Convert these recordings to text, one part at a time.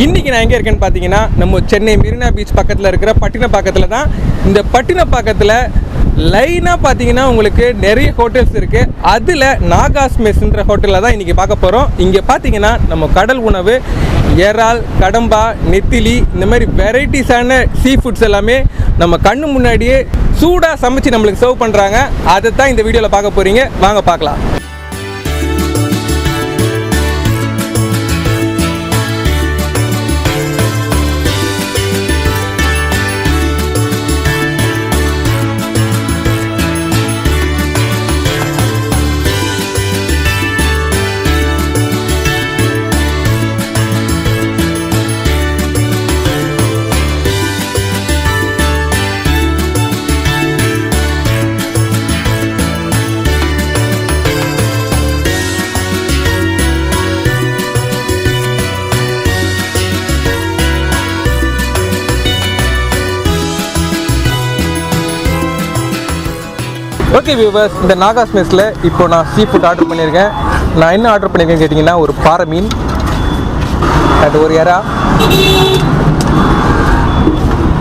இன்றைக்கி நான் எங்கே இருக்கேன்னு பார்த்தீங்கன்னா நம்ம சென்னை மெரினா பீச் பக்கத்தில் இருக்கிற பட்டினப்பாக்கத்தில் தான். இந்த பட்டினப்பாக்கத்தில் லைனாக பார்த்தீங்கன்னா உங்களுக்கு நிறைய ஹோட்டல்ஸ் இருக்குது. அதில் நாகாஸ் மெஸ்ன்ற ஹோட்டலில் தான் இன்றைக்கி பார்க்க போகிறோம். இங்கே பார்த்தீங்கன்னா நம்ம கடல் உணவு இறால், கடம்பா, நெத்திலி இந்த மாதிரி வெரைட்டிஸான சீ ஃபுட்ஸ் எல்லாமே நம்ம கண்ணு முன்னாடியே சூடாக சமைச்சு நம்மளுக்கு சர்வ் பண்ணுறாங்க. அதை தான் இந்த வீடியோவில் பார்க்க போகிறீங்க. வாங்க பார்க்கலாம். ஓகே வியூவர்ஸ், இந்த நாகாஸ் மெஸ்ஸில் இப்போ நான் சீ ஃபுட் ஆர்டர் பண்ணியிருக்கேன். நான் என்ன ஆர்டர் பண்ணியிருக்கேன்னு கேட்டிங்கன்னா, ஒரு பாறை மீன், அது ஒரு இறா.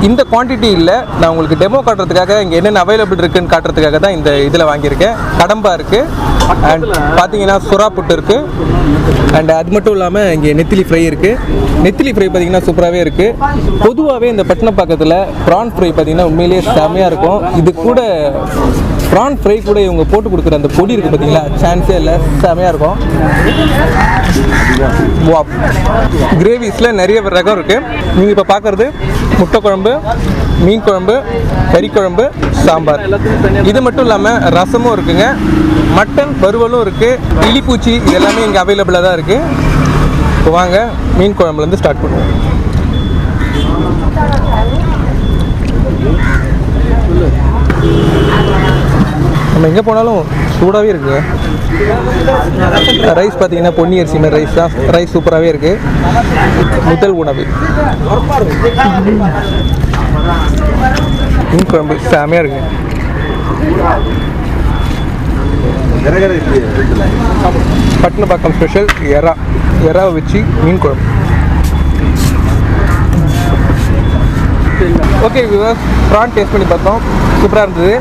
இந்த குவான்டிட்டி இல்லை, நான் உங்களுக்கு டெமோ காட்டுறதுக்காக இங்கே என்னென்ன அவைலபிள் இருக்குதுன்னு காட்டுறதுக்காக தான் இந்த இதில் வாங்கியிருக்கேன். கடம்பா இருக்குது, அண்ட் பார்த்தீங்கன்னா சுறா புட்டு இருக்குது, அண்ட் அது மட்டும் இல்லாமல் இங்கே நெத்திலி ஃப்ரை இருக்குது. நெத்திலி ஃப்ரை பார்த்திங்கன்னா சூப்பராகவே இருக்குது. பொதுவாகவே இந்த பட்டினப்பாக்கத்தில் ப்ரான் ஃப்ரை பார்த்திங்கன்னா உண்மையிலேயே செம்மையாக இருக்கும். இது கூட ப்ரான் ஃப்ரை கூட இவங்க போட்டு கொடுக்குற அந்த பொடி இருக்குது பார்த்தீங்களா, சான்ஸே இல்லை, செம்மையாக இருக்கும். கிரேவிஸில் நிறைய ரகம் இருக்குது. நீங்கள் இப்போ பார்க்குறது முட்டை குழம்பு, மீன் குழம்பு, கறி குழம்பு, சாம்பார். இது மட்டும் இல்லாமல் ரசமும் இருக்குங்க, மட்டன் வறுவலும் இருக்குது, இலிப்பூச்சி, இது எல்லாமே இங்கே அவைலபிளாக தான் இருக்குது. இப்போ வாங்க மீன் குழம்புலேருந்து ஸ்டார்ட் பண்ணுவோம். நம்ம எங்கே போனாலும் சூடாகவே இருக்குது. ரைஸ் பார்த்தீங்கன்னா பொன்னி அரிசி மாதிரி ரைஸ் தான். ரைஸ் சூப்பராகவே இருக்குது. முதல் உணவு மீன் குழம்பு செமையாக இருக்குது. பட்டினப்பாக்கம் ஸ்பெஷல் எறாவை வச்சு மீன் குழம்பு. ஓகே வியூவர்ஸ், ப்ரான் டேஸ்ட் பண்ணி பார்த்தோம், சூப்பராக இருந்தது.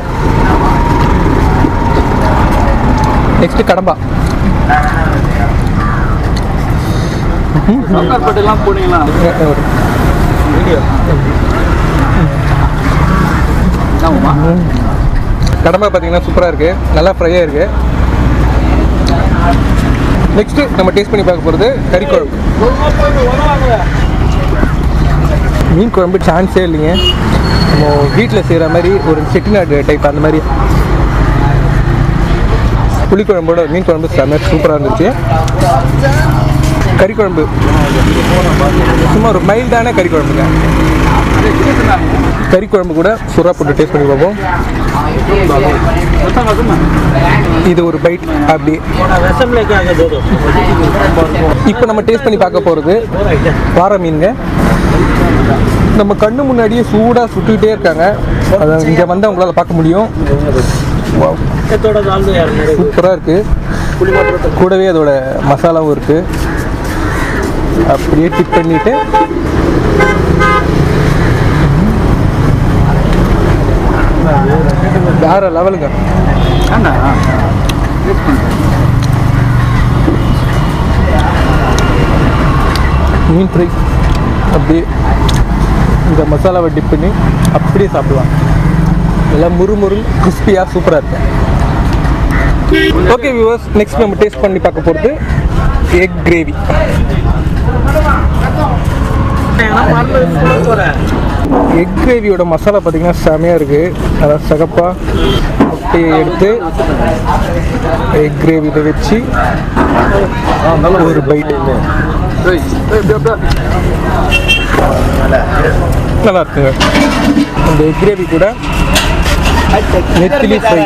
நெக்ஸ்ட்டு கடம்பா. கடம்பா பார்த்தீங்கன்னா சூப்பராக இருக்குது, நல்லா ஃப்ரையாக இருக்குது. நெக்ஸ்ட்டு நம்ம டேஸ்ட் பண்ணி பார்க்க போகிறது கறி குழம்பு. மீன் குழம்பு சான்ஸே இல்லைங்க, நம்ம வீட்டில் செய்கிற மாதிரி ஒரு செட்டிநாடு டைப் அந்த மாதிரி. புளிக்குழம்போட மீன் குழம்பு செம்ம சூப்பராக இருந்துச்சு. கறி குழம்பு சும்மா ஒரு மைல்டான கறி குழம்புங்க. கறி குழம்பு கூட சுறா போட்டு டேஸ்ட் பண்ணி பார்ப்போம். இது ஒரு பைட் அப்படி. இப்போ நம்ம டேஸ்ட் பண்ணி பார்க்க போகிறது பாறை மீனுங்க. நம்ம கண்ணு முன்னாடியே சூடாக சுட்டுக்கிட்டே இருக்காங்க, அதை இங்கே வந்து அவங்களால பார்க்க முடியும். சூப்பராக இருக்குது. கூடவே அதோட மசாலாவும் இருக்குது. அப்படியே டிப் பண்ணிட்டு வேற லெவலுங்க. மீன் ஃப்ரை அப்படியே இந்த மசாலாவை டிப் பண்ணி அப்படியே சாப்பிடலாம். எல்லாம் முறுமுறு கிறிஸ்பியாக சூப்பராக இருக்கு. ஓகே வியூவர்ஸ், நெக்ஸ்ட் நம்ம டேஸ்ட் பண்ணி பார்க்க போகிறது எக் கிரேவி. எக் கிரேவியோட மசாலா பார்த்தீங்கன்னா செமையாக இருக்குது. அதாவது சகப்பாக அப்படியே எடுத்து எக் கிரேவியில் வச்சு ஒரு பைட். நல்லா இருக்குங்க. அந்த எக் கிரேவி கூட நெத்திலி ஃப்ரை.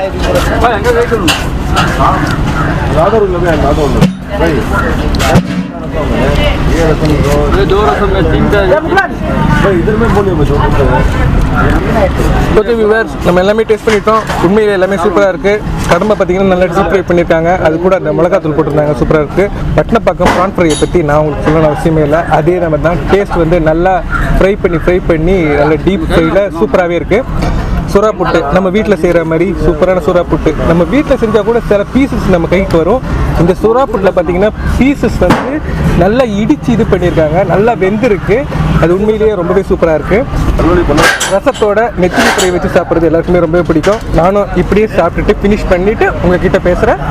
ஓகே வியூவர்ஸ், நம்ம எல்லாமே டேஸ்ட் பண்ணிட்டோம். உண்மையில் எல்லாமே சூப்பராக இருக்குது. கடம்பை பார்த்தீங்கன்னா நல்லா டீப் ஃப்ரை பண்ணியிருக்காங்க. அது கூட அந்த மிளகாத்தூள் போட்டிருந்தாங்க, சூப்பராக இருக்குது. பட்டினப்பாக்கம் ப்ரான் ஃப்ரையை பற்றி நான் உங்களுக்கு சொல்லணும் அவசியமே இல்லை. அதே நம்ம தான் டேஸ்ட் வந்து நல்லா ஃப்ரை பண்ணி நல்லா டீப் ஃப்ரையில் சூப்பராகவே இருக்குது. சுறா புட்டு நம்ம வீட்டில் செய்கிற மாதிரி சூப்பரான சுறா புட்டு நம்ம வீட்டில் செஞ்சால் கூட சில பீசஸ் நம்ம கைக்கு வரும். இந்த சுறா புட்டில் பார்த்தீங்கன்னா பீசஸ் வந்து நல்லா இடித்து இது பண்ணியிருக்காங்க, நல்லா வெந்திருக்கு. அது உண்மையிலேயே ரொம்பவே சூப்பராக இருக்குது. ரசத்தோட நெத்திலி ஃப்ரை வச்சு சாப்பிட்றது எல்லாருக்குமே ரொம்பவே பிடிக்கும். நானும் இப்படியே சாப்பிட்டுட்டு ஃபினிஷ் பண்ணிவிட்டு உங்ககிட்ட பேசுகிறேன்.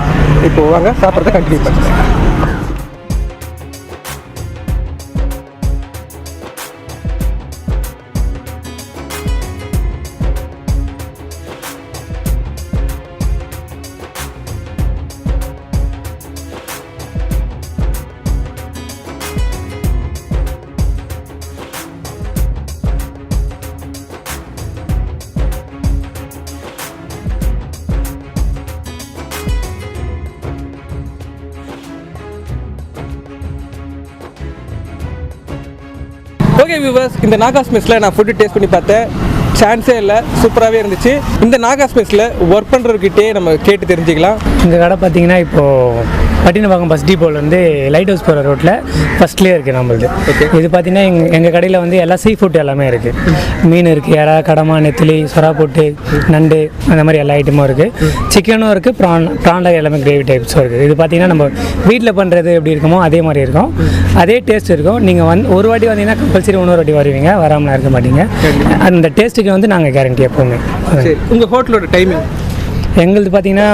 இப்போது வாங்க சாப்பிட்றத கண்டினியூ பண்ணுறேன். ஓகே வியூவர்ஸ், இந்த நாகாஸ் மெஸ்ஸில் நான் ஃபுட்டு டேஸ்ட் பண்ணி பார்த்தேன். சான்ஸே இல்லை, சூப்பராகவே இருந்துச்சு. இந்த நாகாஸ் மெஸ்ஸில் ஒர்க் பண்ணுறவர்கிட்டே நம்ம கேட்டு தெரிஞ்சுக்கலாம். இந்த கடை பார்த்தீங்கன்னா இப்போது பட்டினப்பாக்கம் பஸ் டிப்போலேருந்து லைட் ஹவுஸ் போகிற ரோட்டில் ஃபஸ்ட்லேயே இருக்குது நம்மளுது. இது பார்த்தீங்கன்னா எங்கள் கடையில் வந்து எல்லா சீ ஃபுட் எல்லாமே இருக்குது. மீன் இருக்குது, இறா, கடமா, நெத்திலி, சொரா போட்டு, நண்டு, அந்த மாதிரி எல்லா ஐட்டமும் இருக்குது. சிக்கனும் இருக்குது, ப்ரானில் எல்லாமே கிரேவி டைப்ஸும் இருக்குது. இது பார்த்தீங்கன்னா நம்ம வீட்டில் பண்ணுறது எப்படி இருக்குமோ அதே மாதிரி இருக்கும், அதே டேஸ்ட் இருக்கும். நீங்கள் ஒரு வாட்டி வந்தீங்கன்னா கம்பல்சரி இன்னொரு வாட்டி வருவீங்க, வராமல் இருக்க மாட்டீங்க. அந்த டேஸ்ட்டுக்கு வந்து நாங்கள் கேரண்டி எப்போவுமே. உங்கள் ஹோட்டலோட டைமிங் எங்களுக்கு பார்த்தீங்கன்னா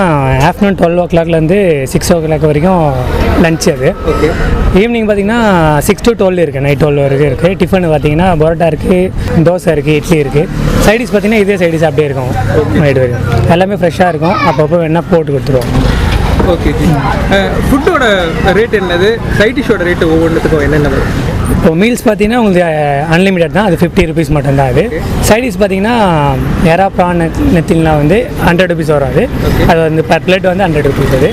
ஆஃப்டர்நூன் 12 o'clockலேருந்து 6 o'clock வரைக்கும் லன்ச். அது ஈவினிங் பார்த்தீங்கன்னா 6 to 12 இருக்குது, நைட் 12 வரைக்கும் இருக்குது. டிஃபன் பார்த்தீங்கன்னா பரோட்டா இருக்குது, தோசை இருக்குது, இட்லி இருக்குது. சைடிஷ் பார்த்தீங்கன்னா இதே சைடிஷ் அப்படியே இருக்கும் நைட் வரைக்கும். எல்லாமே ஃப்ரெஷ்ஷாக இருக்கும், அப்பப்போ வேணால் போட்டு கொடுத்துருவோம். ஓகே, ஃபுட்டோட ரேட் என்னது, சைட் டிஷ்ஷோட ரேட்டு ஒவ்வொன்றுத்துக்கும் என்னென்ன? இப்போ மீல்ஸ் பார்த்தீங்கன்னா உங்களுக்கு அன்லிமிட்டட் தான், அது 50 rupees மட்டும்தான். அது சைடிஷ் பார்த்தீங்கன்னா எறா, ப்ரான், நெத்திலாம் வந்து 100 rupees வரும். அது வந்து பர் பிளேட் வந்து 100 rupees. அது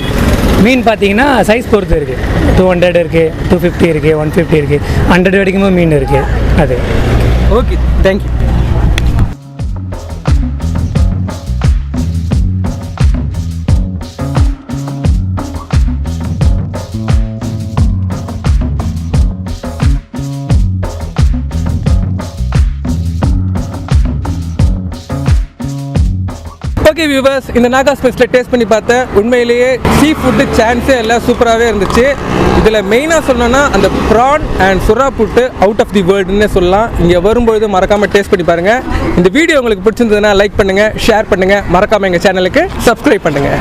மீன் பார்த்தீங்கன்னா சைஸ் பொறுத்து இருக்குது, 200 இருக்குது, 250 இருக்குது, 150 இருக்குது, 100 வரைக்கும் மீன் இருக்குது. அது ஓகே, தேங்க்யூ. ஓகே வியூவர்ஸ், இந்த நாகாஸ் மெஸ்ஸில் டேஸ்ட் பண்ணி பார்த்தேன். உண்மையிலேயே சீ ஃபுட்டு சான்ஸே எல்லாம் சூப்பராகவே இருந்துச்சு. இதில் மெயினாக சொல்லணும்னா அந்த ப்ரான் அண்ட் சுறா புட்டு அவுட் ஆஃப் தி வேர்ல்டுன்னே சொல்லலாம். இங்கே வரும்பொழுது மறக்காமல் டேஸ்ட் பண்ணி பாருங்கள். இந்த வீடியோ உங்களுக்கு பிடிச்சிருந்ததுன்னா லைக் பண்ணுங்கள், ஷேர் பண்ணுங்கள், மறக்காமல் எங்கள் சேனலுக்கு சப்ஸ்கிரைப் பண்ணுங்கள்.